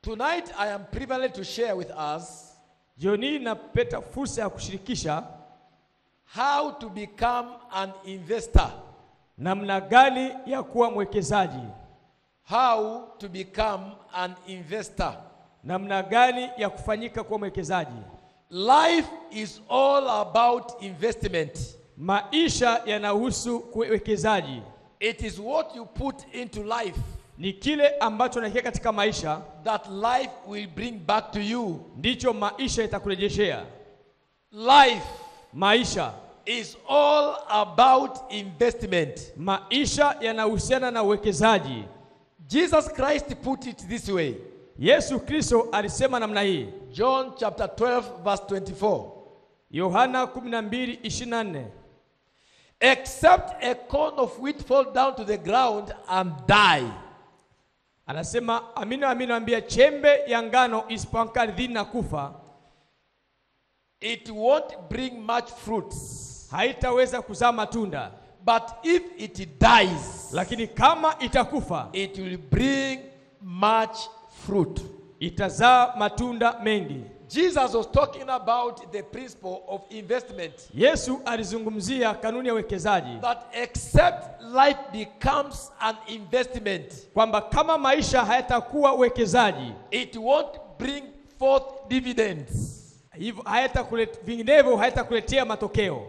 Tonight I am privileged to share with us jioni napata fursa ya kushirikisha how to become an investor. Namna gani ya kuwa mwekezaji. How to become an investor. Namna gani ya kufanyika kuwa mwekezaji. Life is all about investment. Maisha yanahusu kuwekezaji. It is what you put into life. Ni kile ambacho unakiweka katika maisha That life will bring back to you. ndicho maisha itakurejeshea. Life Maisha is all about investment. Maisha yanahusiana na uwekezaji. Jesus Christ put it this way. Yesu Kristo alisema namna hii. John chapter 12 verse 24. Yohana 12:24. Except a corn of wheat fall down to the ground and die. Anasema amina naambia, chembe ya ngano isipoanguka ardhini na kufa, it won't bring much fruits. haitaweza kuzaa matunda. But if it dies, Lakini kama itakufa, it will bring much fruit. itazaa matunda mengi. Jesus was talking about the principle of investment. Yesu alizungumzia kanuni ya uwekezaji. That except life becomes an investment, Kwamba kama maisha hayatakuwa uwekezaji, it won't bring forth dividends. hivyo vinginevyo hayatakuletea matokeo.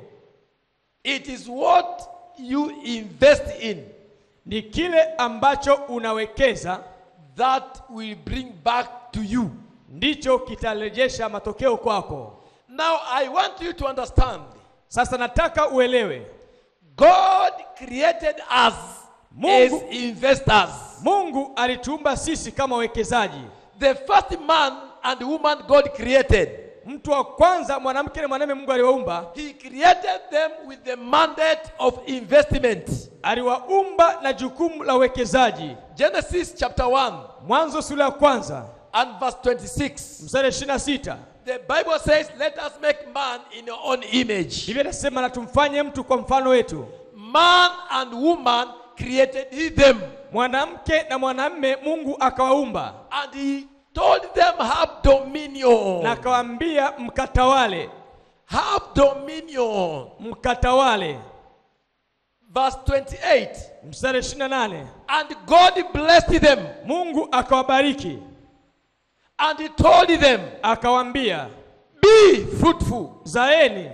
It is what you invest in Ni kile ambacho unawekeza that will bring back to you. ndicho kitarejesha matokeo kwako. Now I want you to understand. Sasa nataka uelewe, God created us as investors. Mungu alituumba sisi kama wawekezaji. The first man and woman God created, Mtu wa kwanza mwanamke na mwanamume Mungu aliwaumba. He created them with the mandate of investment. Aliwaumba na jukumu la uwekezaji. Genesis chapter 1 Mwanzo sura ya 1 and verse 26. mstari 26. The Bible says, let us make man in our own image. Biblia inasema na tumfanye mtu kwa mfano wetu. Man and woman created he them. Mwanamke na mwanamume Mungu akawaumba. And he told them have dominion. Na akawaambia mkatawale. Have dominion. Mkatawale. Verse 28. Mstari 28. And God blessed them. Mungu akawabariki. And he told them, akawaambia, be fruitful. Zaeni.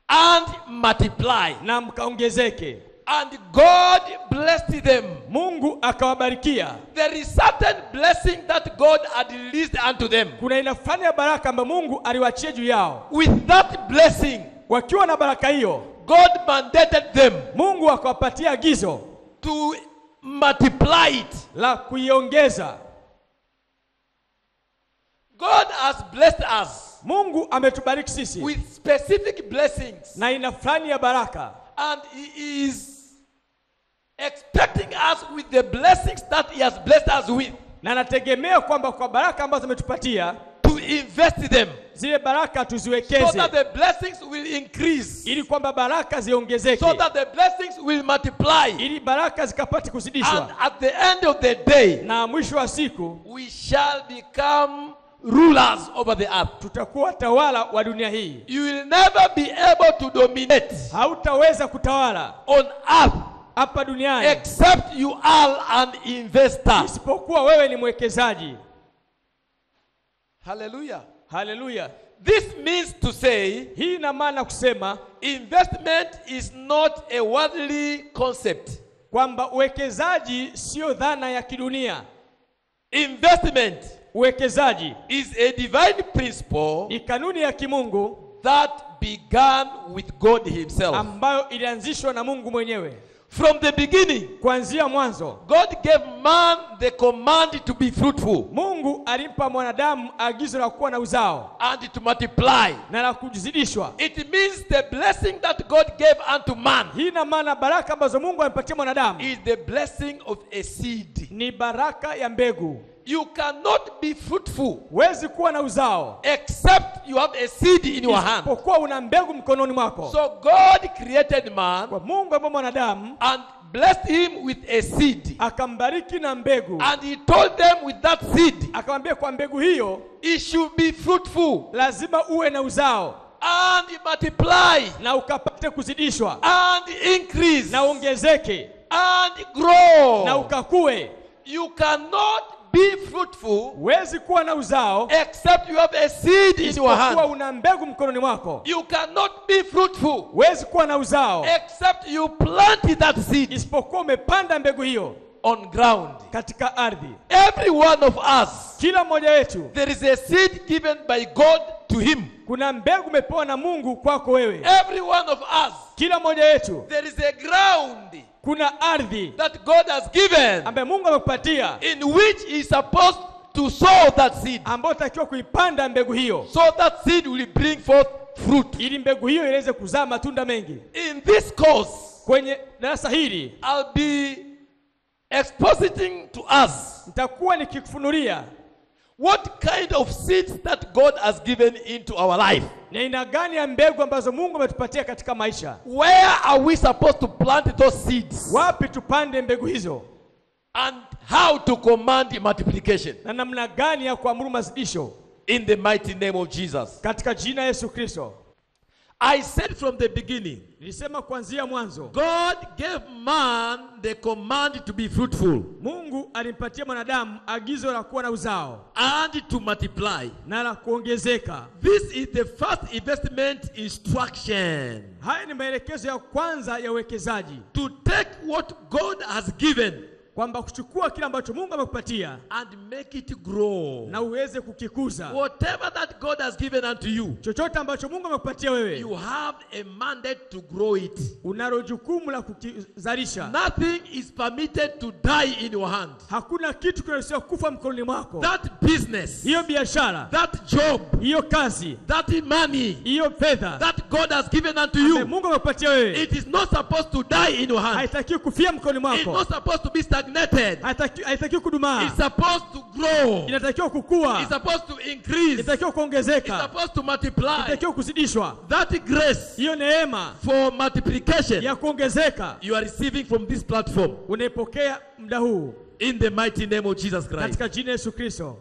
And multiply. Na mkaongezeke. And God blessed them. Mungu akawabarikia. There is certain blessing that God had released unto them. Kuna aina fulani ya baraka ambayo Mungu aliwaachia juu yao. With that blessing, wakiwa na baraka hiyo, God mandated them. Mungu akawapatia agizo to multiply it. La kuiongeza. God has blessed us. Mungu ametubariki sisi with specific blessings. Na aina fulani ya baraka. And He is expecting us with the blessings that He has blessed us with. Na nategemea kwamba kwa baraka ambazo ametupatia to invest them. Zile baraka tuziwekeze. So that the blessings will increase. Ili kwamba baraka ziongezeke. So that the blessings will multiply. Ili baraka zikapate kuzidishwa. And at the end of the day, na mwisho wa siku, we shall become rulers over the earth. Tutakuwa tawala wa dunia hii. You will never be able to dominate. Hautaweza kutawala on earth hapa duniani except you are an investor. Isipokuwa wewe ni mwekezaji. Hallelujah. Hallelujah. This means to say, hii ina maana kusema investment is not a worldly concept. Kwamba uwekezaji sio dhana ya kidunia. Investment uwekezaji is a divine principle. Ni kanuni ya kimungu that began with God himself. Ambayo ilianzishwa na Mungu mwenyewe. From the beginning, kuanzia mwanzo, God gave man the command to be fruitful. Mungu alimpa mwanadamu agizo la kuwa na uzao and to multiply. Na la kuzidishwa. It means the blessing that God gave unto man. Hii ina maana baraka ambazo Mungu alipatia mwanadamu is the blessing of a seed. Ni baraka ya mbegu. You cannot be fruitful. Huwezi kuwa na uzao except you have a seed in your hand. Isipokuwa una mbegu mkononi mwako. So God created man. Kwa Mungu ambaye mwanadamu and blessed him with a seed. Akambariki na mbegu. And he told them with that seed. Akamwambia kwa mbegu hiyo it should be fruitful lazima uwe na uzao and multiply na ukapate kuzidishwa and increase na ongezeke and grow. na ukakue. You cannot be fruitful Huwezi kuwa na uzao except you have a seed in your isipokuwa hand. una mbegu mkononi mwako. You cannot be fruitful Huwezi kuwa na uzao except you planted that seed isipokuwa umepanda mbegu hiyo on ground. katika ardhi. Every one of us, Kila mmoja wetu there is a seed given by God to him. kuna mbegu umepewa na Mungu kwako wewe. Every one of us, Kila mmoja wetu there is a ground kuna ardhi that God has given ambaye Mungu amekupatia in which he is supposed to sow that seed, ambayo utakiwa kuipanda mbegu hiyo so that seed will bring forth fruit. ili mbegu hiyo iweze kuzaa matunda mengi. In this course, Kwenye darasa hili I'll be expositing to us nitakuwa nikikufunulia what kind of seeds that God has given into our life. ni aina gani ya mbegu ambazo Mungu ametupatia katika maisha. Where are we supposed to plant those seeds? Wapi tupande mbegu hizo And how to command multiplication na namna gani ya kuamuru mazidisho in the mighty name of Jesus. katika jina Yesu Kristo. I said from the beginning, Nilisema kuanzia mwanzo God gave man the command to be fruitful Mungu alimpatia mwanadamu agizo la kuwa na uzao and to multiply. na la kuongezeka. This is the first investment instruction. Haya ni maelekezo ya kwanza ya uwekezaji, To take what God has given kwamba kuchukua kile ambacho Mungu amekupatia and make it grow. na uweze kukikuza. Whatever that God has given unto you, Chochote ambacho Mungu amekupatia wewe you have a mandate to grow it. unalo jukumu la kukizalisha. Nothing is permitted to die in your hand. Hakuna kitu kinachoruhusiwa kufa mkononi mwako. That business, Hiyo biashara, that job, hiyo kazi, that money hiyo fedha that God has given unto ambayo you, Mungu amekupatia wewe it is not supposed to die in your hand. haitakiwi kufia mkononi It's mwako. not supposed to be stagnated. Haitakiwi kudumaa. It's supposed to grow. Inatakiwa kukua. It's supposed to increase. Inatakiwa It's kuongezeka. supposed to multiply. Inatakiwa kuzidishwa. That grace Hiyo neema for multiplication ya kuongezeka you are receiving from this platform unaipokea muda huu in the mighty name of Jesus Christ. katika jina Yesu Kristo.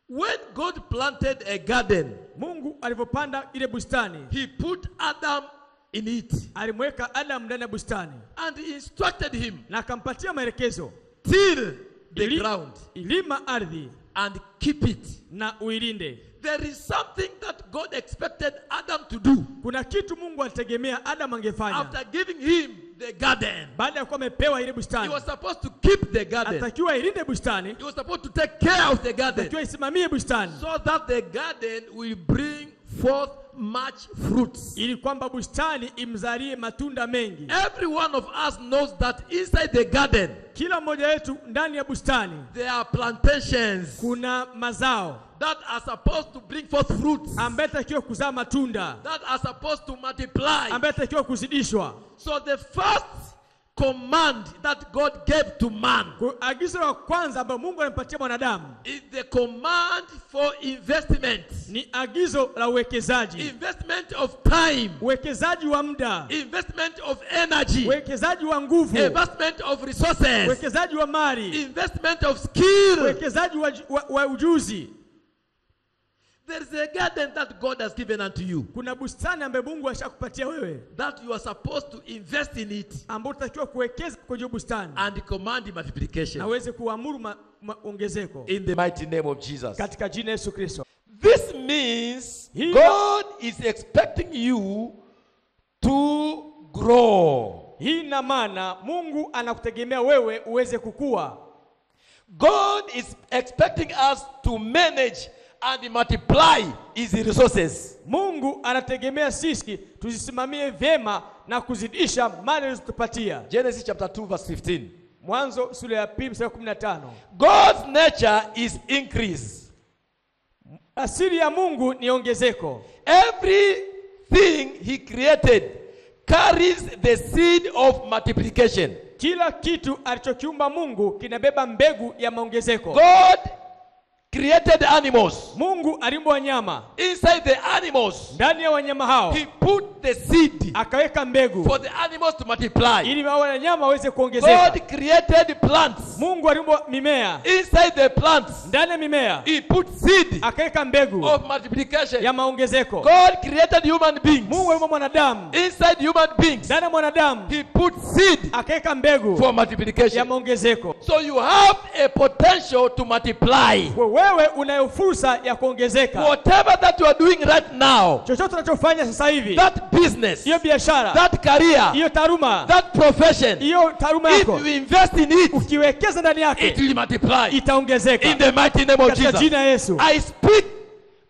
When God planted a garden, Mungu alivyopanda ile bustani, he put Adam in it alimweka Adam ndani ya bustani and he instructed him, na akampatia maelekezo, till the ground ilima ardhi and keep it. na uilinde. There is something that God expected Adam to do Kuna kitu Mungu alitegemea Adam angefanya after giving him the garden. baada ya kuwa amepewa ile He bustani. was supposed to keep the garden. Atakiwa ilinde bustani, He was supposed to take care of the garden atakiwa isimamie bustani so that the garden will bring forth much fruits. ili kwamba bustani imzalie matunda mengi. Every one of us knows that inside the garden Kila mmoja wetu ndani ya bustani there are plantations kuna mazao that are supposed to bring forth fruits, ambaye atakiwa kuzaa matunda, that are supposed to multiply. ambaye atakiwa kuzidishwa. So the first command that God gave to man Kwa agizo la kwanza ambalo Mungu anampatia mwanadamu is the command for investment. ni agizo la uwekezaji. Investment of time, Uwekezaji wa muda, investment of energy, uwekezaji wa nguvu, investment of resources, uwekezaji wa mali, investment of skill. uwekezaji wa ujuzi. There is a garden that God has given unto you Kuna bustani ambayo Mungu ashakupatia wewe that you are supposed to invest in it ambayo utakiwa kuwekeza kwenye bustani and command na multiplication uweze kuamuru ongezeko in the mighty name of Jesus. katika jina Yesu Kristo. This means He- God is expecting you to grow. Hii ina maana Mungu anakutegemea wewe uweze kukua. God is expecting us to manage and multiply his resources. Mungu anategemea sisi tuzisimamie vyema na kuzidisha mali alizotupatia. Genesis chapter 2 verse 15. Mwanzo sura ya 2 mstari 15. God's nature is increase. Asili ya Mungu ni ongezeko. Everything he created carries the seed of multiplication. Kila kitu alichokiumba Mungu kinabeba mbegu ya maongezeko. God created animals. Mungu aliumba wanyama. Inside the animals, Ndani ya wanyama hao he put the seed akaweka mbegu for the animals to multiply. ili wanyama waweze kuongezeka. God created plants. Mungu aliumba mimea. Inside the plants, Ndani ya mimea he put seed akaweka mbegu of multiplication. ya maongezeko. God created human beings. Mungu aliumba mwanadamu. Inside human beings, Ndani ya mwanadamu he put seed akaweka mbegu for ya multiplication. maongezeko. So you have a potential to multiply. Wewe unayo fursa ya kuongezeka. Whatever that you are doing right now, Chochote unachofanya sasa hivi, that business, hiyo biashara, that career, hiyo taaluma, that profession, hiyo taaluma if yako, you invest in it, ukiwekeza ndani it yake will multiply. itaongezeka. In the mighty name of Katika Jesus, jina la Yesu. I speak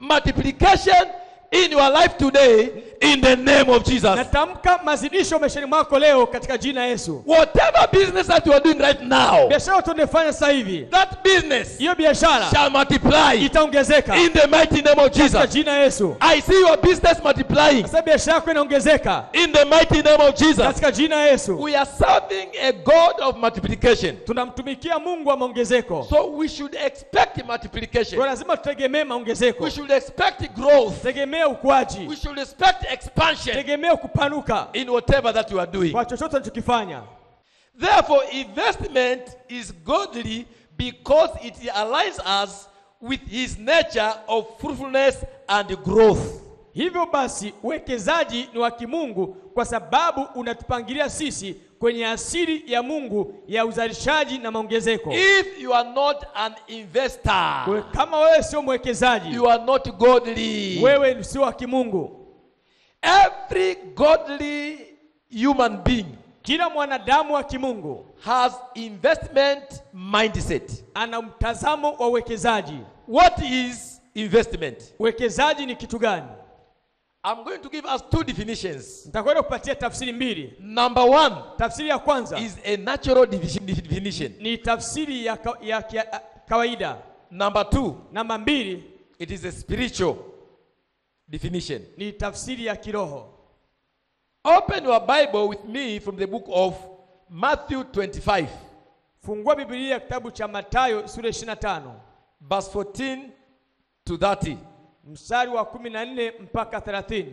multiplication in your life today in the name of Jesus. Natamka mazidisho maishani mwako leo katika jina la Yesu. Whatever business that you are doing right now, Biashara tunayofanya sasa hivi, that business hiyo biashara shall multiply itaongezeka in the mighty name of katika Jesus. jina la Yesu. I see your business multiplying Sasa biashara yako inaongezeka in the mighty name of Jesus. katika jina la Yesu. We are serving a God of multiplication. Tunamtumikia Mungu wa maongezeko. So we should expect multiplication. Kwa lazima tutegemee maongezeko. We should expect growth. Tegemea ukuaji. We should expect expansion Tegemea kupanuka in whatever that you are doing. kwa chochote unachokifanya. Therefore, investment is godly because it aligns us with his nature of fruitfulness and growth. Hivyo basi uwekezaji ni wa kimungu kwa sababu unatupangilia sisi kwenye asili ya Mungu ya uzalishaji na maongezeko. If you are not an investor, Kama wewe sio mwekezaji, you are not godly. wewe sio wa kimungu. Every godly human being Kila mwanadamu wa kimungu has investment mindset. ana mtazamo wa uwekezaji. What is investment? Uwekezaji ni kitu gani? I'm going to give us two definitions. Nitakwenda kupatia tafsiri mbili. Number one Tafsiri ya kwanza is a natural definition. ni tafsiri ya kawaida. Number two, Namba mbili it is a spiritual definition. ni tafsiri ya kiroho. Open your Bible with me from the book of Matthew 25, Fungua Biblia kitabu cha Mathayo sura 25 verse 14 to 30. mstari wa 14 mpaka 30.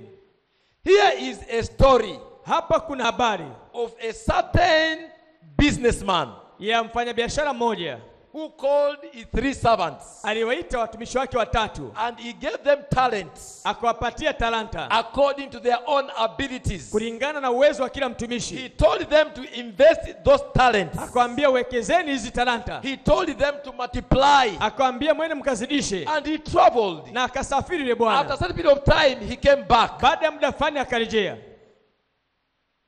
Here is a story Hapa kuna habari of a certain businessman ya mfanyabiashara mmoja who called his three servants, aliwaita watumishi wake watatu, and he gave them talents akawapatia talanta according to their own abilities. kulingana na uwezo wa kila He mtumishi. told them to invest those talents. Akawaambia wekezeni hizi talanta. He told them to multiply. Akawaambia mwende mkazidishe. And he traveled. Na akasafiri yule After a bwana. certain period of time, he came back. Baada ya muda fulani akarejea.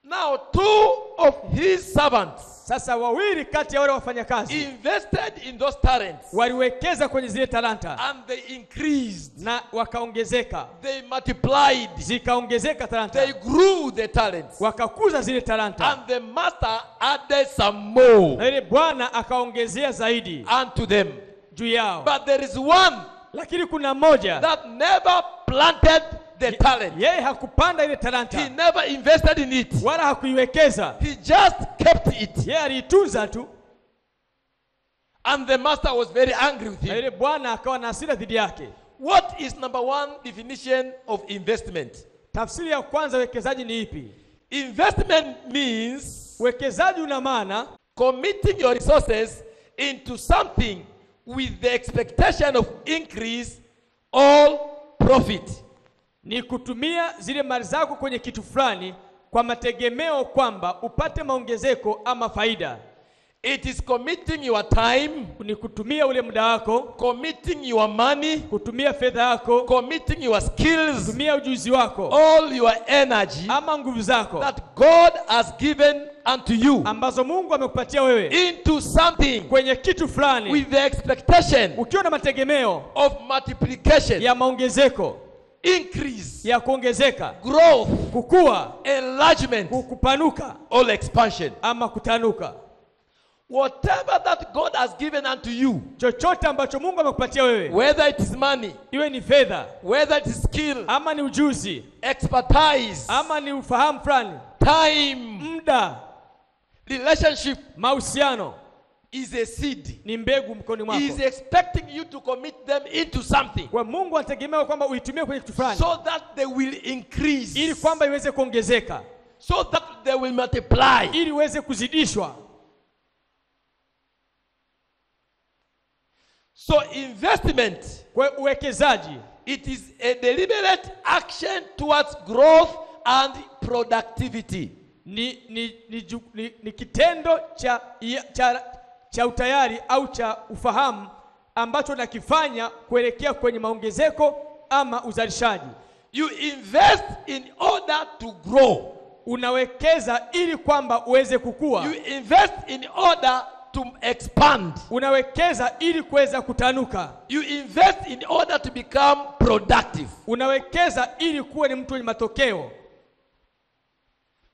Now, two of his servants Sasa wawili kati ya wale wafanyakazi invested in those talents, waliwekeza kwenye zile talanta and they increased. na wakaongezeka. They multiplied. Zikaongezeka They talanta. grew the talents. Wakakuza zile talanta. And the master added some more Na yule bwana akaongezea zaidi unto them. juu yao. But there is one Lakini kuna mmoja that never planted the talent. yeye hakupanda ile He talanta never invested in it. wala hakuiwekeza. He just kept it. Yeye aliitunza tu. And the master was very angry with Na him. yule bwana akawa na hasira dhidi yake. What is number one definition of investment? Tafsiri ya kwanza uwekezaji ni ipi? Investment means Uwekezaji una maana committing your resources into something with the expectation of increase or profit. ni kutumia zile mali zako kwenye kitu fulani kwa mategemeo kwamba upate maongezeko ama faida. It is committing your time, Ni kutumia ule muda wako, committing your money, kutumia fedha yako, committing your skills, kutumia ujuzi wako all your energy ama nguvu zako that God has given unto you ambazo Mungu amekupatia wewe into something kwenye kitu fulani with the expectation ukiwa na mategemeo of multiplication, ya maongezeko, increase, ya kuongezeka, growth, kukua, enlargement, kupanuka or expansion. ama kutanuka. Whatever that God has given unto you, Chochote ambacho Mungu amekupatia wewe, whether it is money, iwe ni fedha whether it is skill, ama ni ujuzi expertise, ama ni ufahamu fulani, time, muda, relationship, mahusiano, is a seed. ni mbegu mkononi mwako. He is expecting you to commit them into something Kwa Mungu anategemea kwamba uitumie kwenye kitu fulani so that they will increase, ili kwamba iweze kuongezeka, so that they will multiply. ili iweze kuzidishwa. So investment, Kwa uwekezaji it is a deliberate action towards growth and productivity. ni kitendo cha utayari au cha ufahamu ambacho nakifanya kuelekea kwenye maongezeko ama uzalishaji. You invest in order to grow. Unawekeza ili kwamba uweze kukua. You invest in order to expand. Unawekeza ili kuweza kutanuka. You invest in order to become productive. Unawekeza ili kuwa ni mtu mwenye matokeo.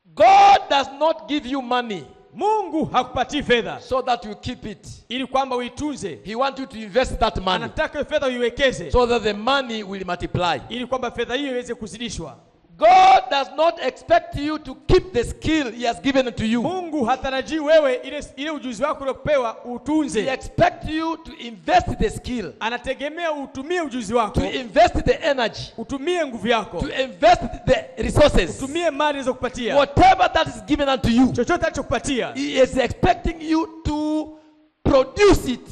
God does not give you money Mungu hakupatii fedha so that you keep it. ili kwamba uitunze. He wants you to invest that money Anataka fedha uiwekeze so that the money will multiply. ili kwamba fedha hiyo iweze kuzidishwa. God does not expect you to keep the skill he has given to you. Mungu hatarajii wewe ile ujuzi wako uliopewa He utunze. expects you to invest the skill, Anategemea utumie ujuzi wako, to invest the energy, utumie nguvu yako, to invest the resources. utumie mali za kupatia. Whatever that is given unto you, Chochote alichokupatia, he is expecting you to produce it,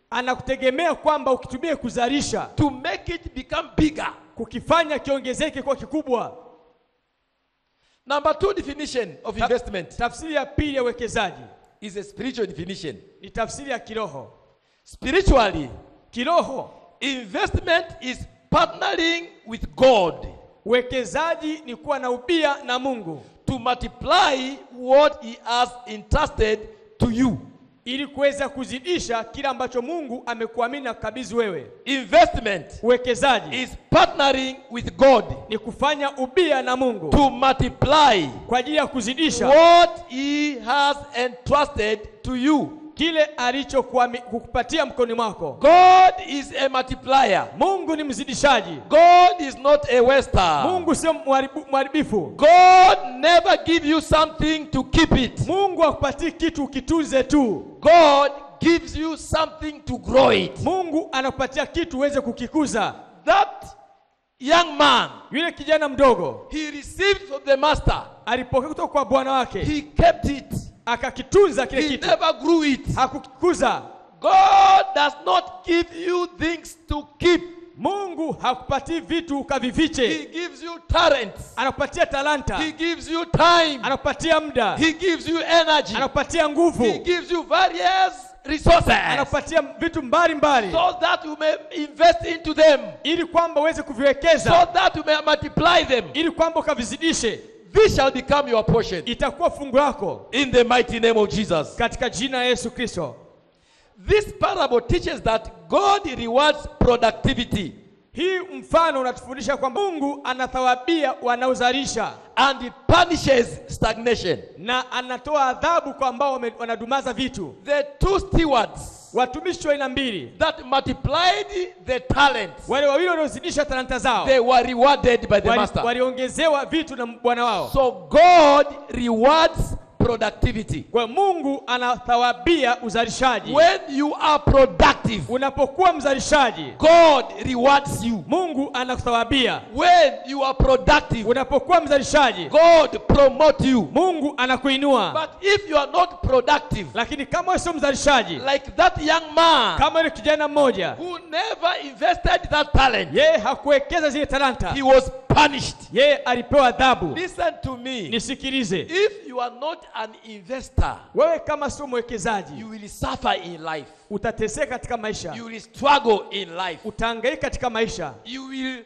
anakutegemea kwamba ukitumie kuzalisha, to make it become bigger. kukifanya kiongezeke kwa kikubwa. Number 2 definition of investment Tafsiri ya pili ya uwekezaji is a spiritual definition. ni tafsiri ya kiroho. Spiritually, Kiroho, investment is partnering with God uwekezaji ni kuwa na ubia na Mungu to multiply what he has entrusted to you. ili kuweza kuzidisha kila ambacho Mungu amekuamini na kukabidhi wewe. Investment Uwekezaji is partnering with God ni kufanya ubia na Mungu to multiply kwa ajili ya kuzidisha what he has entrusted to you. kile alichokupatia mkononi mwako. God is a multiplier. Mungu ni mzidishaji. God is not a waster. Mungu sio mharibifu. God never give you something to keep it. Mungu hakupatii kitu ukitunze tu. God gives you something to grow it. Mungu anakupatia kitu uweze kukikuza. That young man, Yule kijana mdogo he received from the master. alipokea kutoka kwa bwana wake, He kept it. akakitunza kile He kitu, never grew it. hakukikuza. God does not give you things to keep. Mungu hakupatii vitu He ukavifiche. gives you talents. Anakupatia talanta, He gives you time. anakupatia muda, He gives you energy. anakupatia He nguvu, gives you various resources anakupatia vitu mbalimbali so that you may invest into them, ili kwamba uweze so kuviwekeza, that you may multiply them. ili kwamba ukavizidishe. This shall become your portion Itakuwa fungu lako in the mighty name of Jesus. katika jina la Yesu Kristo. This parable teaches that God rewards productivity Hii mfano unatufundisha kwamba Mungu anathawabia wanaozalisha and he punishes stagnation. na anatoa adhabu kwa ambao wanadumaza vitu. The two stewards Watumishi wa aina mbili, that multiplied the talents, wale wawili waliozidisha talanta zao, they were rewarded by the master. waliongezewa vitu na bwana wao. So God rewards productivity. Kwa Mungu anathawabia uzalishaji. When you are productive, Unapokuwa mzalishaji, God rewards you. Mungu anakuthawabia. When you are productive, Unapokuwa mzalishaji, God promote you. Mungu anakuinua. But if you are not productive, Lakini kama wewe sio mzalishaji, like that young man kama yule kijana mmoja, who never invested that talent, yeye hakuwekeza zile talanta, he was punished. yeye alipewa adhabu. Listen to me. Nisikilize, If you are not an investor, wewe kama sio mwekezaji, you will suffer in life. utateseka katika maisha, You will struggle in life. utahangaika katika maisha, You will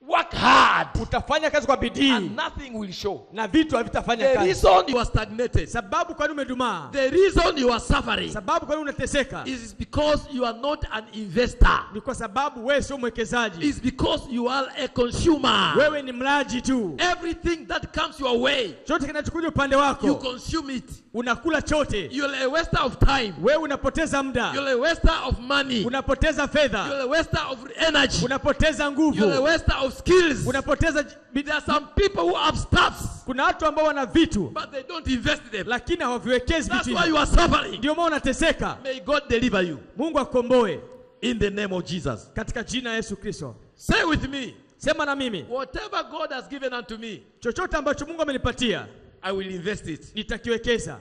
work hard utafanya kazi kwa bidii and nothing will show. na vitu havitafanya The kazi. reason you are stagnated, Sababu kwa nini umedumaa, the reason you are suffering sababu kwa nini unateseka, is because you are not an investor. ni kwa sababu wewe sio mwekezaji. It's because you are a consumer. Wewe ni mlaji tu. Everything that comes your way, Chote kinachokuja upande you wako consume it. unakula chote. You're a waster of time. Wewe unapoteza muda, You're a waster of money. unapoteza fedha, You're a waster of energy. unapoteza You're a nguvu, waster of skills. unapoteza There are some people who have stuffs, kuna watu ambao wana vitu but they don't invest them. lakini hawaviwekezi That's vitu why hivyo. you are suffering. Ndio maana unateseka. May God deliver you Mungu akomboe in the name of Jesus. katika jina la Yesu Kristo. Say with me, Sema na mimi, whatever God has given unto me, chochote ambacho Mungu amenipatia I will invest it. nitakiwekeza.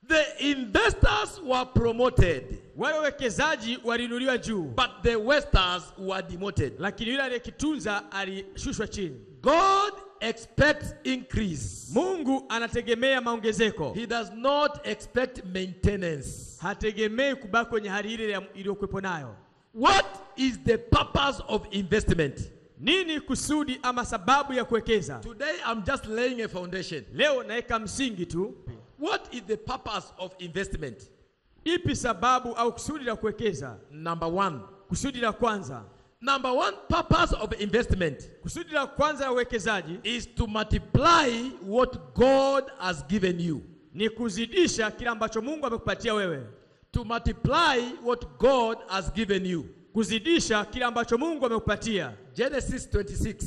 The investors were promoted, Wale wawekezaji waliinuliwa juu, but the wasters were demoted. lakini yule aliyekitunza alishushwa chini. God expects increase. Mungu anategemea maongezeko. He does not expect maintenance. Hategemei kubaki kwenye hali ile iliyokuwepo nayo. What is the purpose of investment? Nini kusudi ama sababu ya kuwekeza? Today I'm just laying a foundation. Leo naweka msingi tu. What is the purpose of investment? Ipi sababu au kusudi la kuwekeza? Number one. Kusudi la kwanza. Number one purpose of investment Kusudi la kwanza la uwekezaji is to multiply what God has given you. ni kuzidisha kile ambacho Mungu amekupatia wewe. To multiply what God has given you. Kuzidisha kile ambacho Mungu amekupatia. Genesis 26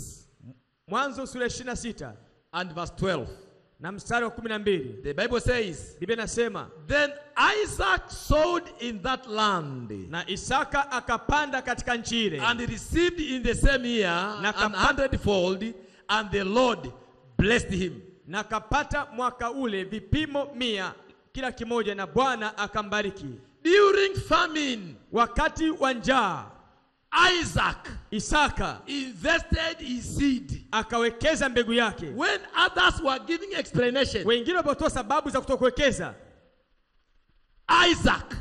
Mwanzo sura 26 and verse 12. na mstari wa 12. The Bible says, Biblia inasema, then Isaac sowed in that land na Isaka akapanda katika nchi ile, and received in the same year an 100-fold, and the Lord blessed him. na kapata mwaka ule vipimo 100 kila kimoja, na Bwana akambariki. During famine, Wakati wa njaa, Isaac Isaka invested his seed. akawekeza mbegu yake. When others were giving explanation, Wengine walipotoa sababu za kutokuwekeza,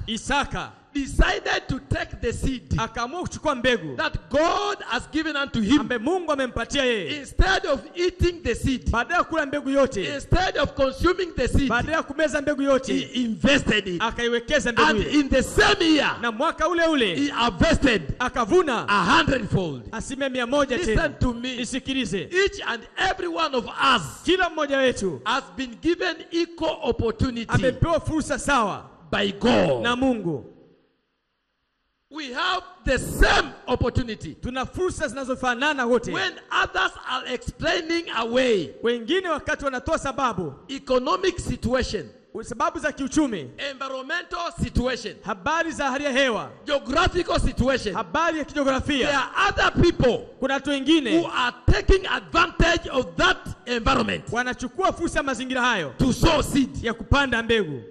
Isaka decided to take the seed akaamua kuchukua mbegu that God has given unto him. ambaye Mungu amempatia yeye. Instead of eating the seed, Baada ya kula mbegu yote, instead of consuming the seed, baada ya kumeza mbegu he yote, invested it. akaiwekeza mbegu And ile. in the same year, Na mwaka ule ule he harvested akavuna 100-fold. 100 Listen tena. to me. Nisikilize. Each and every one of us Kila mmoja wetu has been given equal opportunity amepewa fursa sawa by God. na Mungu. We have the same opportunity. Tuna fursa zinazofanana wote. When others are explaining away Wengine wakati wanatoa sababu, economic situation, sababu za kiuchumi, environmental situation, habari za hali ya hewa, geographical situation, habari ya there kijiografia, are other people kuna watu who wengine are taking advantage of that environment wanachukua fursa ya mazingira hayo to sow seed. ya kupanda mbegu.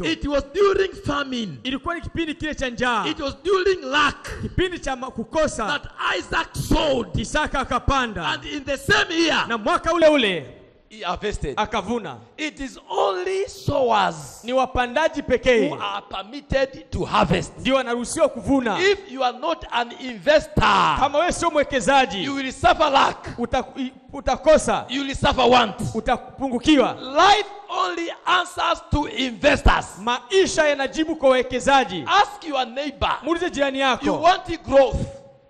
It was during famine, Ilikuwa ni kipindi kile cha njaa, it was during lack kipindi cha kukosa, that Isaac sowed, Isaka akapanda, and in the same year na mwaka ule ule he harvested. akavuna. It is only sowers Ni wapandaji who pekee are permitted to harvest. ndio wanaruhusiwa kuvuna. If you are not an investor, Kama wewe sio mwekezaji, you will suffer lack, utakosa, you will suffer want. utapungukiwa. Life only answers to investors. Maisha yanajibu kwa wawekezaji. Ask your neighbor, Muulize jirani you yako, want growth,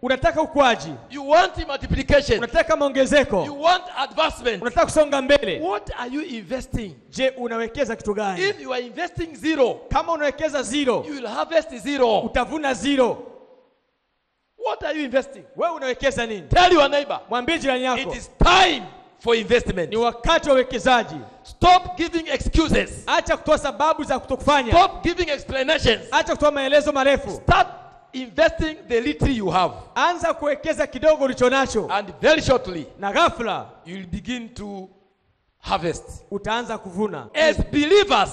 unataka ukuaji, you want multiplication, unataka maongezeko, you want advancement. unataka kusonga mbele. What are you investing? Je, unawekeza kitu gani? If you are investing zero, Kama unawekeza zero, you will harvest zero. utavuna zero. What are you investing? Wewe unawekeza nini? Tell your neighbor, Mwambie jirani yako, it is time for investment. ni wakati wa uwekezaji. Stop giving excuses. Acha kutoa sababu za kutokufanya. Stop giving explanations. Acha kutoa maelezo marefu. Start investing the little you have. Anza kuwekeza kidogo ulichonacho, And very shortly, na ghafla you will begin to harvest. utaanza kuvuna. As believers,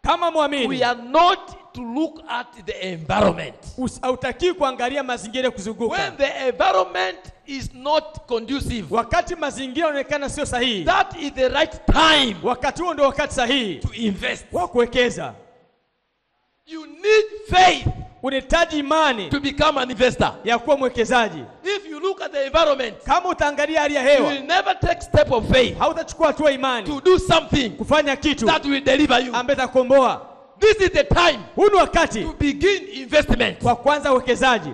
Kama we muamini, are not to look at the environment. hautaki kuangalia mazingira kuzunguka. When the environment is not conducive, Wakati mazingira yanaonekana sio sahihi, that is the right time wakati huo ndio wakati sahihi to invest. wa kuwekeza. You need faith Unahitaji imani to become an investor. ya kuwa mwekezaji. If you look at the environment, Kama utaangalia hali ya you hewa, will never take step of faith hautachukua hatua imani to do something kufanya kitu that will deliver you. ambaye atakomboa. This is the time Huu ni wakati to begin investment. wa kwanza uwekezaji.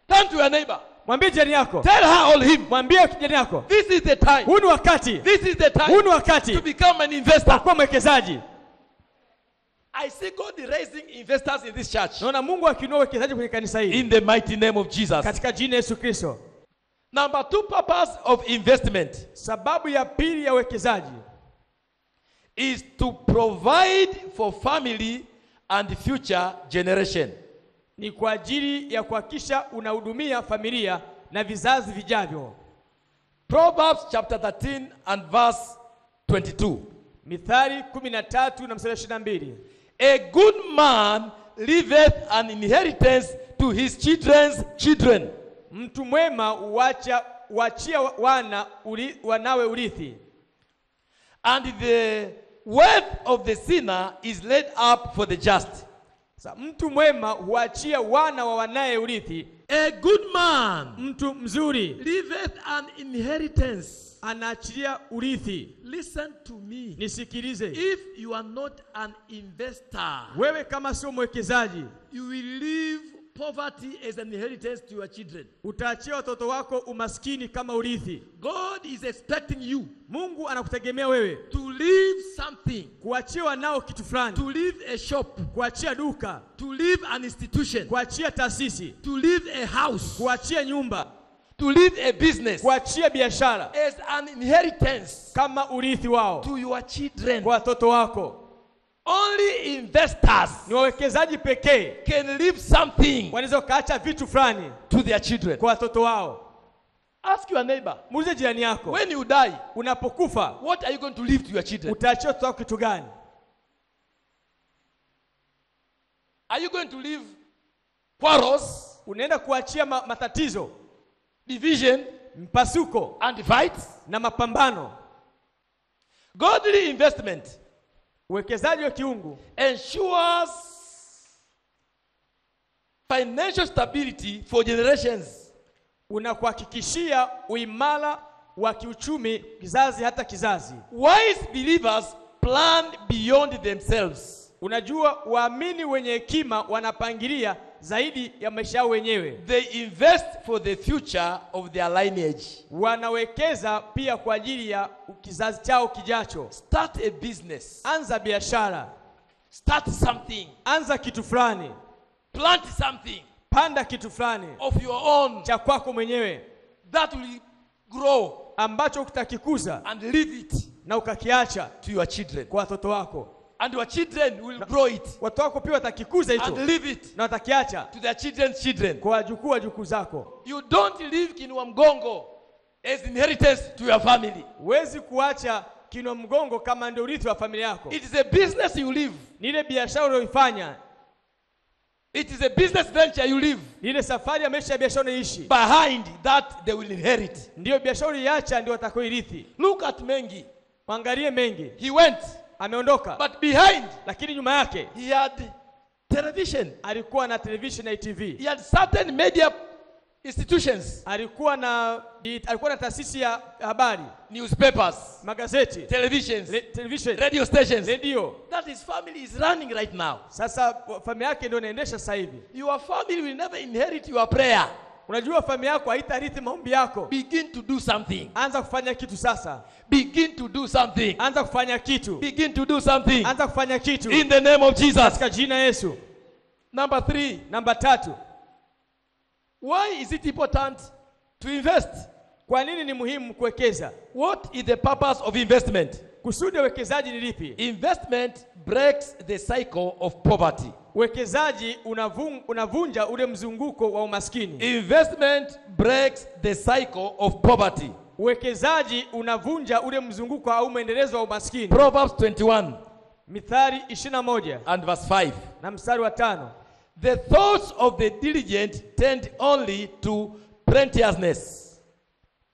Turn to your neighbor. Mwambie jirani yako, Tell her or him, mwambie jirani yako, this is the time. huu ni wakati, This is the huu time ni wakati to become an investor. kuwa mwekezaji. I see God raising investors in this church. Naona Mungu akiinua uwekezaji kwenye kanisa hili In the mighty name of Jesus. katika jina la Yesu Kristo. Number 2 purpose of investment Sababu ya pili ya uwekezaji is to provide for family and future generation. ni kwa ajili ya kuhakikisha unahudumia familia na vizazi vijavyo. Proverbs chapter 13 and verse 22. Mithali 13 na mstari 22. A good man leaveth an inheritance to his children's children. Mtu mwema huachia wanawe urithi. And the wealth of the sinner is laid up for the just. Mtu mwema huachia wana wa wanaye urithi. A good man Mtu mzuri leaveth an inheritance. Anaachilia urithi. Listen to me. Nisikilize. If you are not an investor, Wewe kama sio mwekezaji, you will leave poverty as an inheritance to your children. Utaachia watoto wako umaskini kama urithi. God is expecting you Mungu anakutegemea wewe to leave something, kuachia nao kitu fulani, to leave a shop, kuachia duka, to leave an institution, kuachia taasisi, to leave a house, kuachia nyumba, to leave a business kuachia biashara as an inheritance kama urithi wao to your children. kwa watoto wako. Only investors Ni wawekezaji pekee can leave something wanaweza kaacha vitu fulani to their children. kwa watoto wao. Ask your neighbor, Muulize jirani yako, when you die, unapokufa what are you going to leave to your children? utaachia watoto wako kitu gani? Are you going to leave quarrels, Unaenda kuachia matatizo, division, mpasuko and fights? na mapambano. Godly investment Uwekezaji wa kiungu ensures financial stability for generations. unakuhakikishia uimara wa kiuchumi kizazi hata kizazi. Wise believers plan beyond themselves. Unajua, waamini wenye hekima wanapangilia zaidi ya maisha yao wenyewe. They invest for the future of their lineage. Wanawekeza pia kwa ajili ya kizazi chao kijacho. Start a business. Anza biashara. Start something. Anza kitu fulani. Plant something Panda kitu fulani of your own cha kwako mwenyewe that will grow ambacho utakikuza and leave it na ukakiacha to your children. kwa watoto wako. And your children will grow it Watoto wako pia watakikuza and hicho leave it na watakiacha to their children's children. kwa wajukuu zako. You don't leave Kinua Mgongo as inheritance to your family. Huwezi kuacha Kinua Mgongo kama ndio urithi wa familia yako. It is a business you live. Ni ile biashara unayoifanya. It is a business venture you live. Ni ile safari ya maisha ya biashara unaishi. Behind that they will inherit. Ndio biashara uliacha ndio watakaoirithi. Look at Mengi. Mwangalie Mengi. He went, Ameondoka. but behind Lakini nyuma yake he had television. alikuwa na television na TV. He had certain media institutions, Alikuwa na taasisi ya habari, newspapers, magazeti, televisions, television, radio stations. radio. That his family is running right now. Sasa familia yake ndio inaendesha sasa hivi. Your family will never inherit your prayer. Unajua familia yako haitarithi maombi yako. Begin to do something. Anza kufanya kitu sasa. Begin to do something. Anza kufanya kitu. Begin to do something. Anza kufanya kitu. In the name of Jesus. Katika jina Yesu. Number 3. Namba 3. Why is it important to invest? Kwa nini ni muhimu kuwekeza? What is the purpose of investment? Kusudi ya uwekezaji ni lipi? Investment breaks the cycle of poverty. Uwekezaji unavunja ule mzunguko wa umaskini. Investment breaks the cycle of poverty. Uwekezaji unavunja ule mzunguko au muendelezo wa umaskini. Proverbs 21 Mithali 21 and verse 5. na mstari wa 5. The thoughts of the diligent tend only to plenteousness.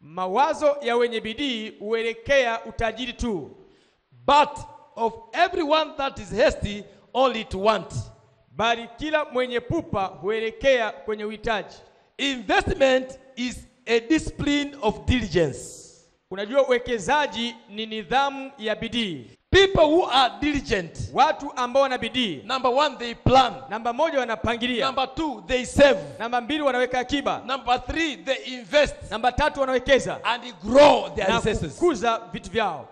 Mawazo ya wenye bidii huelekea utajiri tu. But of everyone that is hasty only to want. Bali kila mwenye pupa huelekea kwenye uhitaji. Investment is a discipline of diligence. Unajua uwekezaji ni nidhamu ya bidii. People who are diligent, Watu ambao wana bidii. number 1, they plan. Namba 1 wanapangilia. Number 2, they save. Namba 2 wanaweka akiba. Number 3, they invest Namba 3 wanawekeza and grow their na resources, kukuza vitu vyao.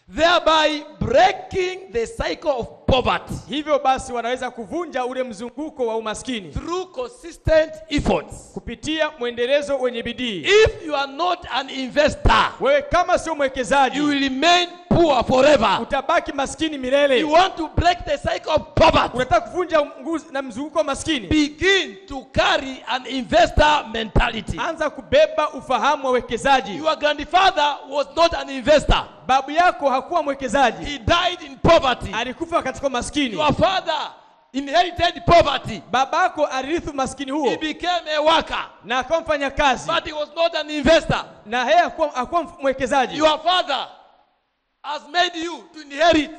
thereby breaking the cycle of poverty Hivyo basi wanaweza kuvunja ule mzunguko wa umaskini through consistent efforts. kupitia mwendelezo wenye bidii. If you are not an investor, Wewe kama sio mwekezaji, you will remain poor forever. utabaki maskini milele. You want to break the cycle of poverty, Unataka kuvunja na mzunguko wa maskini, begin to carry an investor mentality. anza kubeba ufahamu wa wekezaji. Your grandfather was not an investor. Babu yako hakuwa mwekezaji, He died in poverty. alikufa katika maskini. Your father inherited poverty. Babako alirithi maskini He huo became a worker, na akawa mfanya kazi, but he was not an investor. na yeye hakuwa mwekezaji. Your father has made you to inherit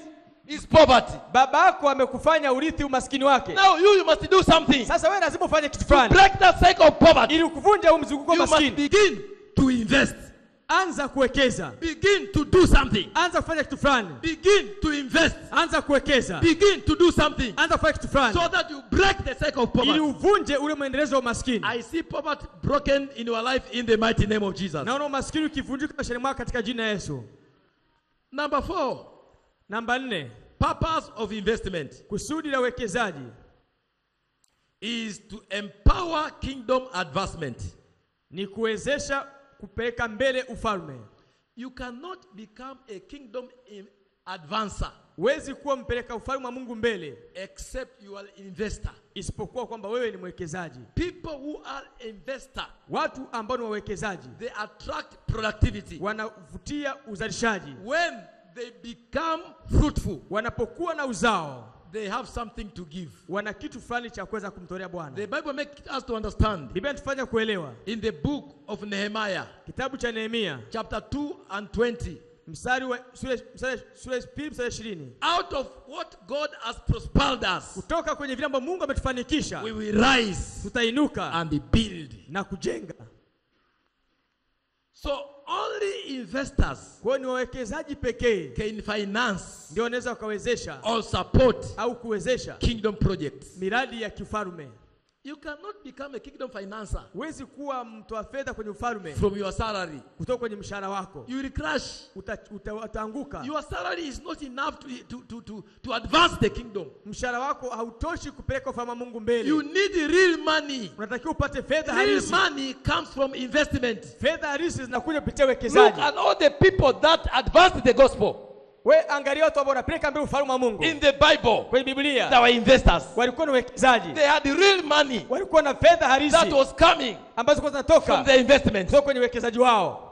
his poverty. Babako amekufanya urithi umaskini wake. Now you must do something Sasa wewe lazima ufanye kitu to fulani break that cycle of poverty. ili kuvunja huu mzunguko wa You must maskini. begin to invest. Anza kuwekeza, Begin to do something. anza kufanya kitu fulani, Begin to invest. anza kuwekeza, Begin to do something anza kufanya kitu fulani so that you break the cycle of ili poverty. uvunje ule mwendelezo wa maskini. I see poverty broken in your life in the mighty name of Jesus. Naona umaskini ukivunjika maishani mwako katika jina la Yesu. Number 4, Namba 4, purpose of investment kusudi la uwekezaji is to empower kingdom advancement. ni kuwezesha kupeleka mbele ufalme. You cannot become a kingdom advancer Huwezi kuwa mpeleka ufalme wa Mungu mbele except you are an investor. isipokuwa kwamba wewe ni mwekezaji. People who are investor, Watu ambao ni wawekezaji they attract productivity. wanavutia uzalishaji. When they become fruitful, Wanapokuwa na uzao, they have something to give. wana kitu fulani cha kuweza kumtolea Bwana. The Bible makes us to understand Biblia inatufanya kuelewa. in the book of Nehemiah, Kitabu cha Nehemia chapter 2 and 20. mstari wa sura 2 mstari 20. Out of what God has prospered us, Kutoka kwenye vile ambavyo Mungu ametufanikisha, we will rise tutainuka and build. na kujenga. So only investors Kwa hiyo ni wawekezaji pekee can finance ndio wanaweza wakawezesha or support au kuwezesha kingdom projects. miradi ya kifalme. You cannot become a kingdom financer Huwezi kuwa mtoa fedha kwenye ufalme from your salary. kutoka kwenye mshahara wako. You will crash. Utaanguka. Your salary is not enough to advance the kingdom. Mshahara wako hautoshi kupeleka ufalme wa Mungu mbele. You need real money. Unatakiwa upate fedha Real halisi. money comes from investment. Fedha halisi zinakuja kupitia Look uwekezaji. at all the people that advanced the gospel We angalia watu ambao wanapeleka mbele ufalme wa Mungu. in the Bible. Kwenye Biblia They were investors. walikuwa na uwekezaji. They had real money Walikuwa na fedha halisi that was coming ambazo kwa from zinatoka the investment. kutoka kwenye uwekezaji wao.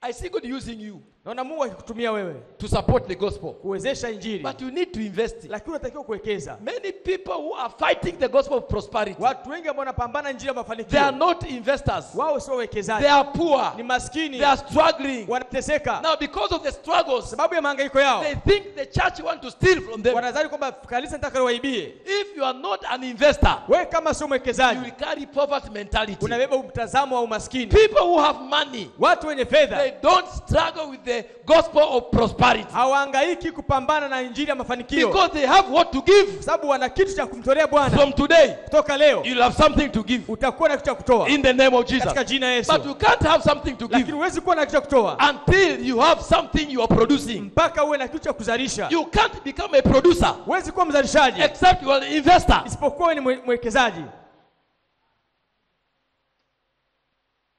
I see God using you Naona Mungu akikutumia wewe to support the gospel, kuwezesha injili, but you need to invest. lakini unatakiwa kuwekeza. Many people who are fighting the gospel of prosperity, Watu wengi ambao wanapambana injili ya they are mafanikio, not investors. wao sio wawekezaji, They are poor. ni maskini, They are struggling. wanateseka. Now, because of the struggles, Sababu ya mahangaiko yao, they think the church want to steal from them. wanadhani kwamba kanisa nataka waibie. If you are not an investor, Wewe kama sio you will mwekezaji, carry poverty mentality. unabeba mtazamo wa umaskini. People who have money, Watu wenye they fedha don't struggle with the gospel of prosperity hawahangaiki kupambana na injili ya mafanikio, because they have what to give. sababu wana kitu cha kumtolea Bwana. From today, Kutoka leo you'll have something to give utakuwa na kitu cha kutoa in the name of Jesus. katika jina la Yesu. But you can't have something to Lakini give huwezi kuwa na kitu cha kutoa until you have something you are producing. mpaka uwe na kitu cha kuzalisha. You can't become a producer Huwezi kuwa mzalishaji except you are an investor. isipokuwa wewe ni mwekezaji.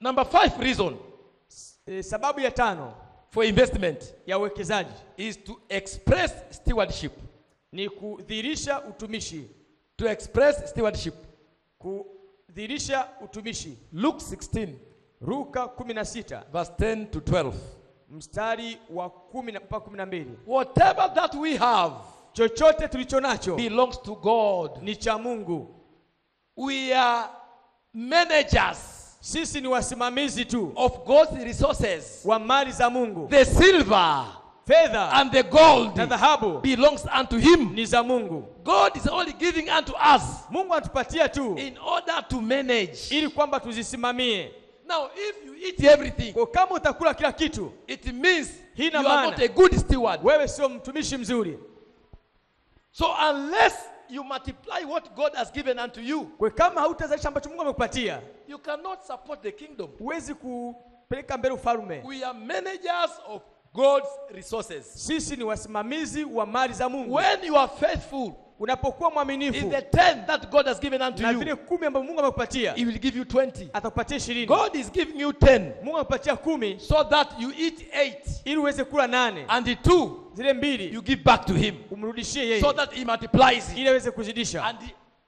Number 5 reason Sababu ya 5 for investment ya uwekezaji is to express stewardship. ni kudhihirisha utumishi. To express stewardship. Kudhihirisha utumishi. Luke 16 Luka 16 verse 10 to 12. mstari wa 10 mpaka 12. Whatever that we have Chochote tulicho nacho belongs to God. ni cha Mungu. We are managers Sisi ni wasimamizi tu of God's resources. wa mali za Mungu. The silver Fedha and the gold na dhahabu belongs unto him. ni za Mungu. God is only giving unto us Mungu anatupatia tu in order to manage. ili kwamba tuzisimamie. Now, if you eat everything, Kwa kama utakula kila kitu, it means you Hina are maana. not a good steward. wewe sio mtumishi mzuri. So unless you multiply what God has given unto you, Kwa kama hautazalisha ambacho Mungu amekupatia, you cannot support the kingdom. huwezi kupeleka mbele ufalme. We are managers of God's resources. Sisi ni wasimamizi wa mali za Mungu. When you are faithful Unapokuwa in mwaminifu the 10 that God has given unto na you, vile 10 ambazo Mungu amekupatia, He will give you 20. atakupatia 20. God is giving you 10 Mungu amekupatia 10 so that you eat 8 ili uweze kula 8. and the 2 Zile 2 you give back to Him umrudishie yeye so that He multiplies it ili aweze kuzidisha and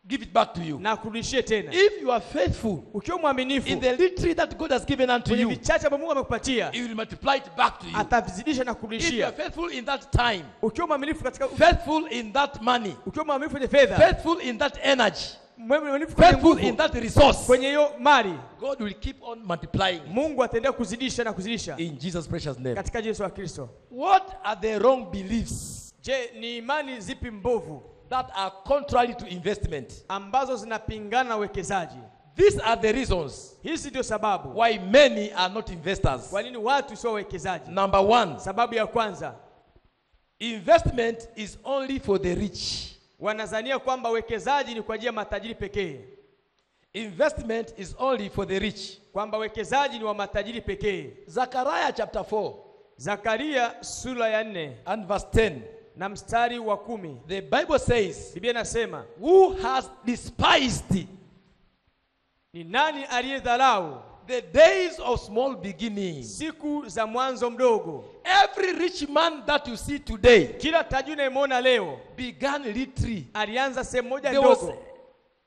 give it back to you. na kurudishie tena. If you are faithful Ukiwa mwaminifu in the little that God has given unto kwenye you, vichache ambavyo Mungu amekupatia, He will multiply it back to you. atavizidisha na If you are kurudishia. faithful in that time, Ukiwa mwaminifu katika faithful in that money, ukiwa mwaminifu kwenye fedha, faithful in that energy, mwaminifu kwenye faithful in nguvu, that resource, kwenye hiyo mali, God will keep on multiplying it. Mungu ataendelea kuzidisha na kuzidisha In Jesus' precious name. katika Yesu wa Kristo. What are the wrong beliefs Je, ni imani zipi mbovu that are contrary to investment? ambazo zinapingana na uwekezaji? These are the reasons Hizi ndio sababu why many are not investors. kwa nini watu sio wawekezaji. Number 1, Sababu ya kwanza, investment is only for the rich. wanazania kwamba uwekezaji ni kwa ajili ya matajiri pekee, Investment is only for the rich. kwamba uwekezaji ni wa matajiri pekee. Zechariah chapter 4 Zakaria sura ya 4 and verse 10. na mstari wa 10. The Bible says, Biblia inasema, who has despised ni nani aliyedharau the days of small beginnings? siku za mwanzo mdogo? Every rich man that you see today Kila tajiri unayemwona leo began literally. alianza sehemu moja There was ndogo.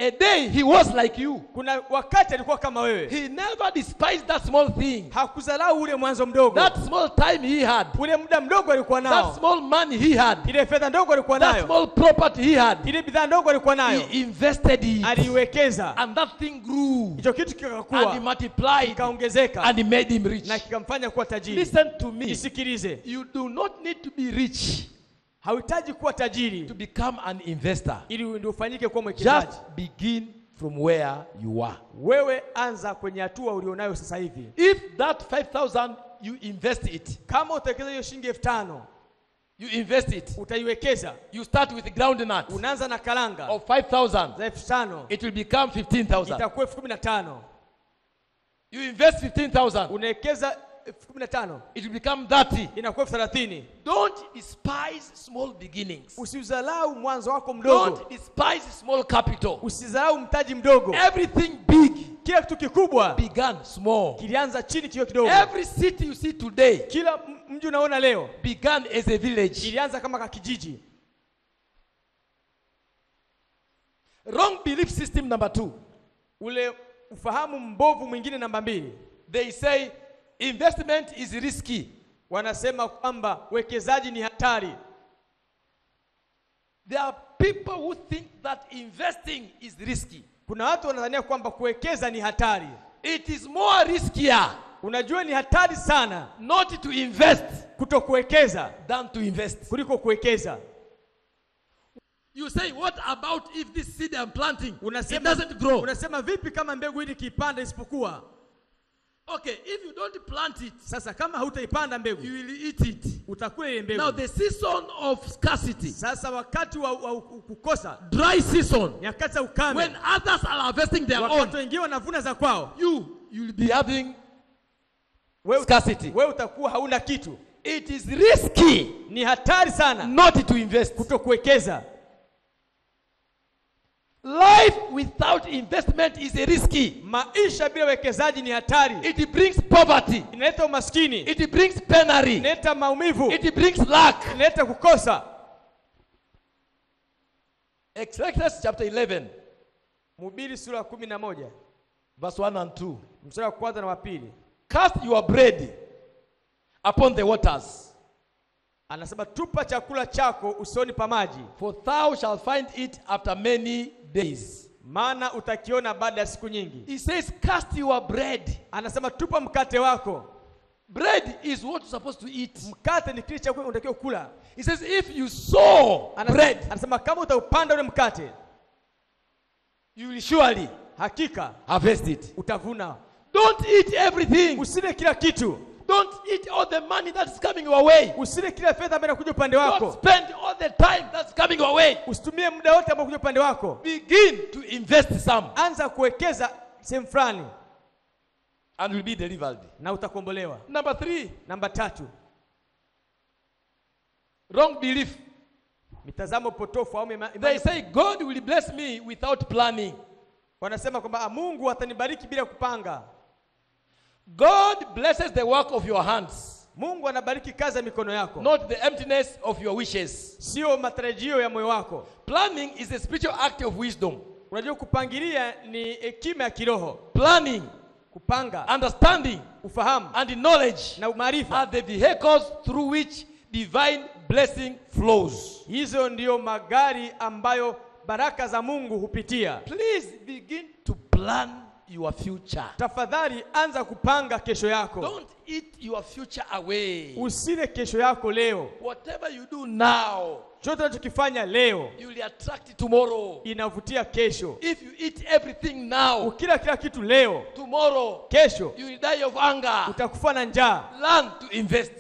a day he was like you. Kuna wakati alikuwa kama wewe. He never despised that small thing. Hakudharau ule mwanzo mdogo. That small time he had. Ule muda mdogo alikuwa That nao. small money he had. Ile fedha ndogo alikuwa That nayo. small property he had. Ile bidhaa ndogo alikuwa nayo. He invested it. Aliwekeza. And that thing grew. Hicho kitu And he kikakua, multiplied. kikaongezeka And he made him rich. na kikamfanya kuwa tajiri. Listen to me. Isikilize. You do not need to be rich Hauhitaji kuwa to tajiri become an investor. ili ndio ufanyike kuwa mwekezaji. Just begin from where you are. Wewe anza kwenye hatua ulionayo sasa hivi. If that 5,000 you invest it, Kama utawekeza hiyo shilingi 5,000, you invest it, utaiwekeza. you start with groundnut Unaanza na karanga of 5,000, za 5,000, it will become 15,000. itakuwa 15,000. You invest 15,000, Unawekeza 15,000, it will become 30. inakuwa 30,000. Don't despise small beginnings. Usidharau mwanzo wako mdogo. Don't despise small capital. Usidharau mtaji mdogo. Everything big Kila kitu kikubwa began small. kilianza chini kidogo kidogo. Every city you see today Kila mji unaona leo began as a village. ilianza kama kakijiji. Wrong belief system number 2. Ule ufahamu mbovu mwingine namba 2. They say investment is risky. Wanasema kwamba wekezaji ni hatari. There are people who think that investing is risky. Kuna watu wanadhania kwamba kuwekeza ni hatari. It is more riskier Unajua ni hatari sana not to invest kutokuwekeza than to invest. kuliko kuwekeza. You say, what about if this seed I'm planting, it Unasema, doesn't grow? unasema vipi kama mbegu hii kiipanda isipokuwa? Okay, if you don't plant it, Sasa kama hautaipanda mbegu, you will eat it. utakula ile mbegu. Now the season of scarcity, Sasa wakati wa kukosa, dry season, nyakati za ukame, when others are harvesting their wakati own, wengine wanavuna za kwao, you will be having wewe scarcity. wewe utakuwa hauna kitu. It is risky Ni hatari sana not to invest. kutokuwekeza. Life without investment is risky. Maisha bila wekezaji ni hatari. It brings poverty. Inaleta umaskini, It brings penury. inaleta maumivu, It brings lack. inaleta kukosa. Exodus chapter 11, Mhubiri sura ya 11 verse 1 and 2. mstari wa kwanza na wa pili. Cast your bread upon the waters, Anasema tupa chakula chako usoni pa maji, for thou shalt find it after many days. maana utakiona baada ya siku nyingi. He says, cast your bread. Anasema tupa mkate wako. Bread is what you're supposed to eat. Mkate ni kile chakula unatakiwa kula. He says, if you sow bread, Anasema kama utaupanda ule mkate, you will surely hakika harvest it. utavuna. Don't eat everything. Usile kila kitu. Don't eat all the money that's coming your way. Usile kila fedha ambayo inakuja upande Don't wako. spend all the time that's coming your way. Usitumie muda wote ambao unakuja upande wako. Begin to invest some Anza kuwekeza sehemu fulani and will be delivered. na utakombolewa. Number 3, Namba 3, Wrong belief. mitazamo potofu au They say God will bless me without planning. wanasema kwamba Mungu atanibariki bila kupanga. God blesses the work of your hands, Mungu anabariki kazi ya mikono yako, not the emptiness of your wishes. sio matarajio ya moyo wako. Planning is a spiritual act of wisdom. Unajua kupangilia ni hekima ya kiroho. Planning, Kupanga, understanding, ufahamu and knowledge na maarifa, are the vehicles through which divine blessing flows. hizo ndio magari ambayo baraka za Mungu hupitia. Please begin to plan your future. Tafadhali anza kupanga kesho yako. Don't eat your future away. Usile kesho yako leo. Whatever you do now, Chochote unachokifanya leo you will attract tomorrow. inavutia kesho. If you eat everything now, Ukila kila kitu leo, tomorrow kesho you will die of hunger. utakufa na njaa. Learn to invest.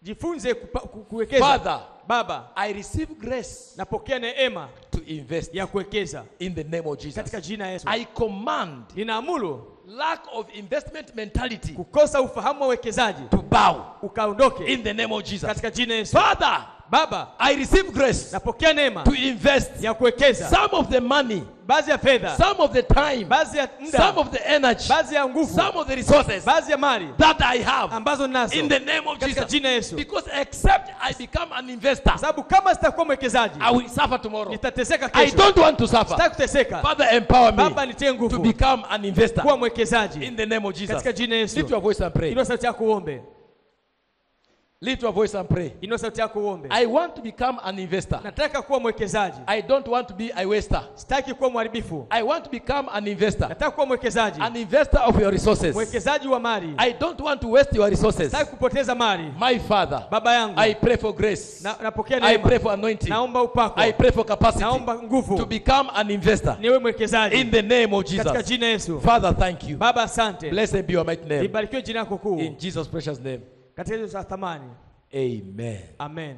Jifunze kuwekeza. Father, Baba, I receive grace napokea neema to invest ya kuwekeza in the name of katika Jesus. jina la Yesu. I command Ninaamuru lack of investment mentality kukosa ufahamu wa uwekezaji to bow ukaondoke in the name of Jesus. katika jina la Yesu. Father, Baba, I receive grace napokea neema to invest ya kuwekeza some of the money, baadhi ya fedha, some of the time, baadhi ya some muda, of the energy, baadhi ya nguvu, some of the resources baadhi ya mali that I have ambazo ninazo in the name of katika Jesus. jina la Yesu. Because except I become an investor, Sababu kama sitakuwa mwekezaji I will suffer tomorrow. nitateseka I kesho. don't want to suffer. Sitaki kuteseka. Father, empower Baba, me nitie to nguvu become an investor kuwa mwekezaji in the name of Jesus. katika jina la Yesu. Lift your voice and pray. Inua sauti yako uombe. Lift your voice and pray. Inua sauti yako uombe. I want to become an investor. Nataka kuwa mwekezaji. I don't want to be a waster. Sitaki kuwa mharibifu. I want to become an investor. Nataka kuwa mwekezaji. An investor of your resources. Mwekezaji wa mali. I don't want to waste your resources. Sitaki kupoteza mali. My Father, Baba yangu, I pray for grace. napokea I neema. pray for anointing. Naomba upako. I pray for capacity Naomba nguvu. to become an investor Niwe mwekezaji in the name of katika Jesus. jina la Yesu. Father, thank you. Baba, asante. Blessed be your mighty name. Libarikiwe jina lako kuu In Jesus' precious name. katika Yesu wa thamani. Amen. Amen.